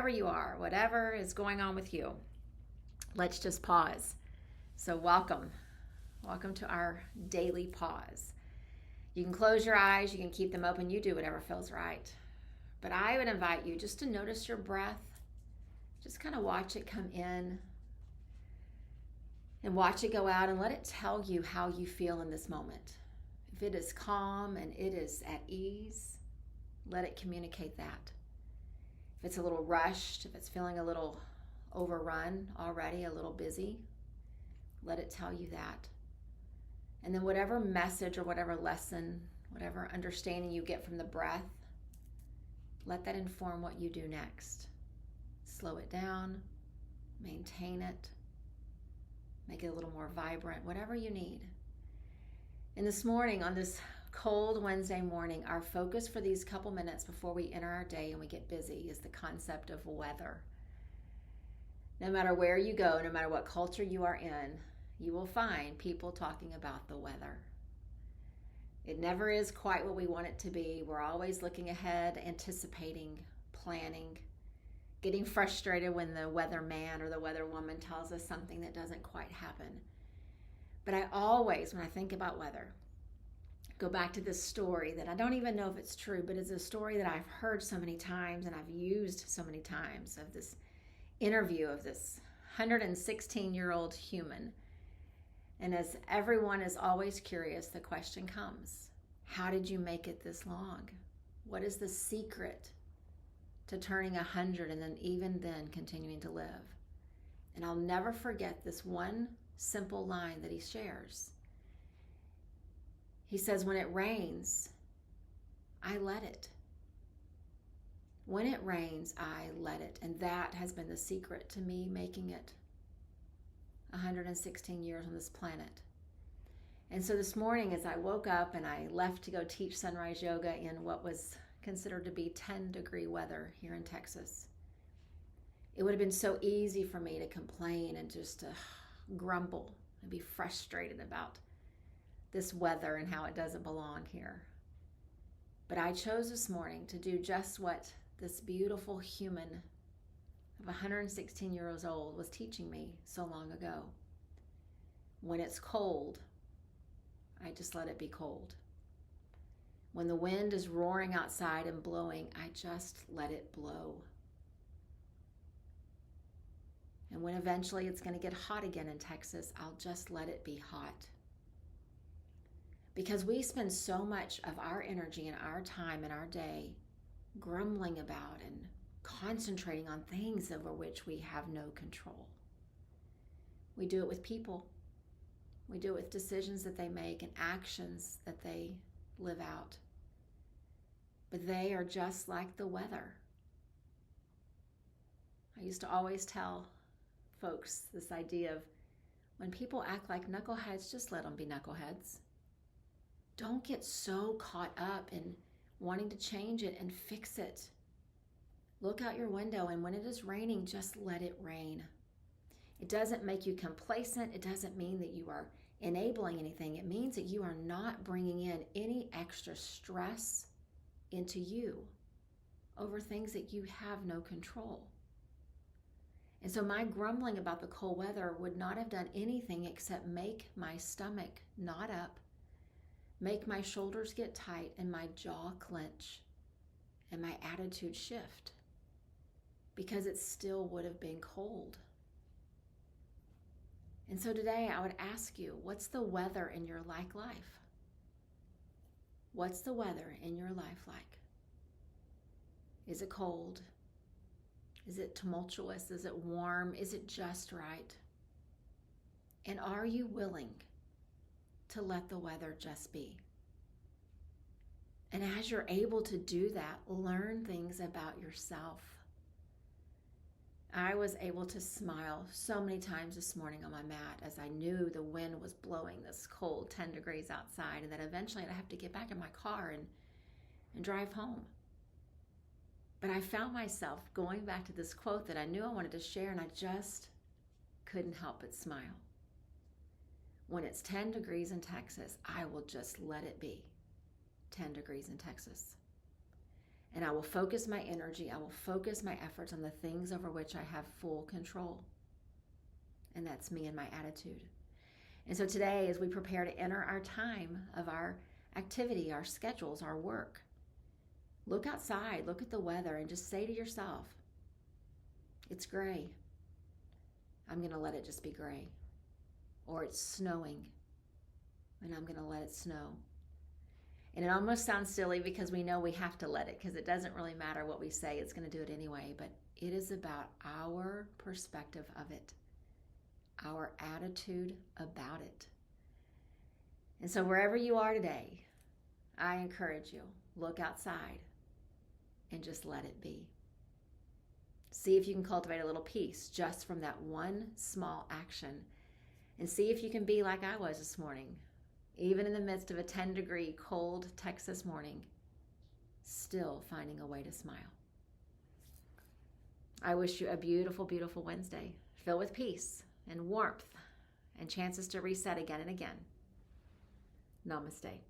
wherever you are, whatever is going on with you, let's just pause. So welcome. Welcome to our daily pause. You can close your eyes, you can keep them open, you do whatever feels right. But I would invite you just to notice your breath. Just kind of watch it come in and watch it go out and let it tell you how you feel in this moment. If it is calm and it is at ease, let it communicate that. If it's a little rushed, if it's feeling a little overrun already, a little busy, let it tell you that. And then whatever message or whatever lesson, whatever understanding you get from the breath, let that inform what you do next. Slow it down, maintain it, make it a little more vibrant, whatever you need. And this morning, on this cold Wednesday morning, our focus for these couple minutes before we enter our day and we get busy is the concept of weather. No matter where you go, no matter what culture you are in, you will find people talking about the weather. It never is quite what we want it to be. We're always looking ahead, anticipating, planning, getting frustrated when the weatherman or the weatherwoman tells us something that doesn't quite happen. But I always, when I think about weather, go back to this story that I don't even know if it's true, but it's a story that I've heard so many times and I've used so many times, of this interview of this 116-year-old human. And as everyone is always curious, the question comes, how did you make it this long? What is the secret to turning 100 and then even then continuing to live? And I'll never forget this one simple line that he shares. He says, when it rains, I let it. When it rains, I let it. And that has been the secret to me making it 116 years on this planet. And so this morning, as I woke up and I left to go teach sunrise yoga in what was considered to be 10-degree weather here in Texas, it would have been so easy for me to complain and just to grumble and be frustrated about this weather and how it doesn't belong here. But I chose this morning to do just what this beautiful human of 116 years old was teaching me so long ago. When it's cold, I just let it be cold. When the wind is roaring outside and blowing, I just let it blow. And when eventually it's going to get hot again in Texas, I'll just let it be hot. Because we spend so much of our energy and our time and our day grumbling about and concentrating on things over which we have no control. We do it with people. We do it with decisions that they make and actions that they live out. But they are just like the weather. I used to always tell folks this idea of when people act like knuckleheads, just let them be knuckleheads. Don't get so caught up in wanting to change it and fix it. Look out your window, and when it is raining, just let it rain. It doesn't make you complacent. It doesn't mean that you are enabling anything. It means that you are not bringing in any extra stress into you over things that you have no control. And so my grumbling about the cold weather would not have done anything except make my stomach knot up, make my shoulders get tight and my jaw clench and my attitude shift, because it still would have been cold. And so today I would ask you, what's the weather in your life? What's the weather in your life like? Is it cold? Is it tumultuous? Is it warm? Is it just right? And are you willing to let the weather just be? And as you're able to do that, learn things about yourself. I was able to smile so many times this morning on my mat as I knew the wind was blowing this cold 10 degrees outside, and that eventually I'd have to get back in my car and drive home. But I found myself going back to this quote that I knew I wanted to share, and I just couldn't help but smile. When it's 10 degrees in Texas, I will just let it be 10 degrees in Texas. And I will focus my energy, I will focus my efforts on the things over which I have full control. And that's me and my attitude. And so today, as we prepare to enter our time of our activity, our schedules, our work, look outside, look at the weather, and just say to yourself, it's gray. I'm going to let it just be gray. Or it's snowing, and I'm going to let it snow. And it almost sounds silly because we know we have to let it, because it doesn't really matter what we say, it's going to do it anyway. But it is about our perspective of it, our attitude about it. And so wherever you are today, I encourage you, look outside and just let it be. See if you can cultivate a little peace just from that one small action. And see if you can be like I was this morning, even in the midst of a 10-degree cold Texas morning, still finding a way to smile. I wish you a beautiful, beautiful Wednesday, filled with peace and warmth and chances to reset again and again. Namaste.